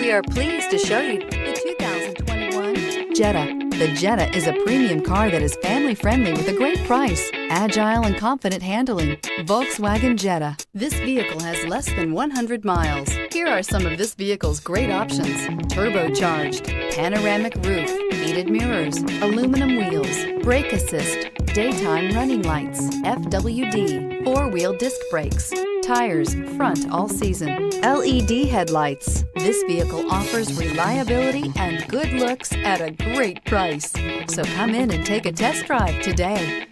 We are pleased to show you the 2021 Jetta. The Jetta is a premium car that is family-friendly with a great price, agile and confident handling. Volkswagen Jetta. This vehicle has less than 100 miles. Here are some of this vehicle's great options: turbocharged, panoramic roof, heated mirrors, aluminum wheels, brake assist, daytime running lights, FWD, four-wheel disc brakes, tires, front all season, LED headlights. This vehicle offers reliability and good looks at a great price. So come in and take a test drive today.